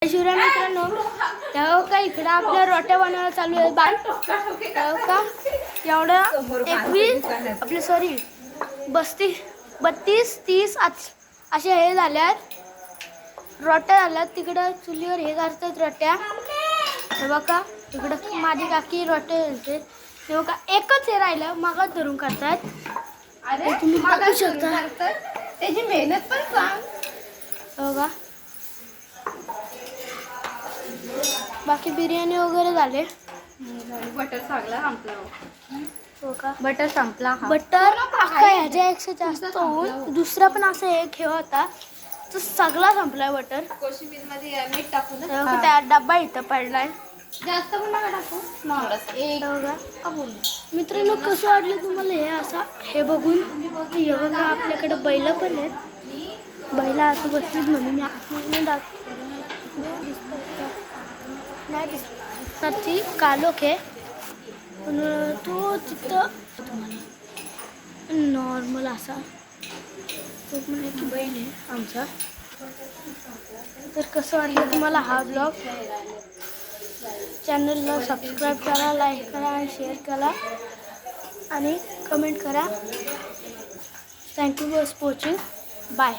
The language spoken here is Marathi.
शिवराय मित्रांनो, तेव्हा का इकडं आपल्या रोट्या बनवायला चालू आहे बाण. तेव्हा का एवढं 21 आपले 32 30 असे हे झाल्यात रोट्या झाल्यात. तिकडं चुलीवर हे घालतात रोट्या. तेव्हा का इकडं माझी काकी रोट्या घालते. तेव्हा का एकच हे राहिलं मगच धरून करतात. अरे तुम्ही बघू शकता त्याची मेहनत पण सांग. बघा बाकी बिर्याणी वगैरे झाले. बटर चांगला संपला. हो का बटर संपला. बटर अख्खा ह्याच्यापेक्षा जास्त होऊन दुसरा पण असा एक हे होता तो सगळा संपलाय बटर. कोशिंबीर मध्ये मीठ टाकून त्या डब्बा इथं पडलाय. जास्त पण नका टाकू. मित्रांनो, कसं वाटलं तुम्हाला हे असं हे बघून? हे बघा आपल्याकडे बैल पण आहेत. बैल असं बसलीत म्हणून मी आतमध्ये नाही दिसत ती कालोख आहे पण तो तिथं नॉर्मल असा तो पण एक बैल आहे आमचा. तर कसं वाटलं तुम्हाला हा ब्लॉग? चॅनलला सबस्क्राईब करा, लाईक करा आणि शेअर करा आणि कमेंट करा. Thank you for watching. बाय.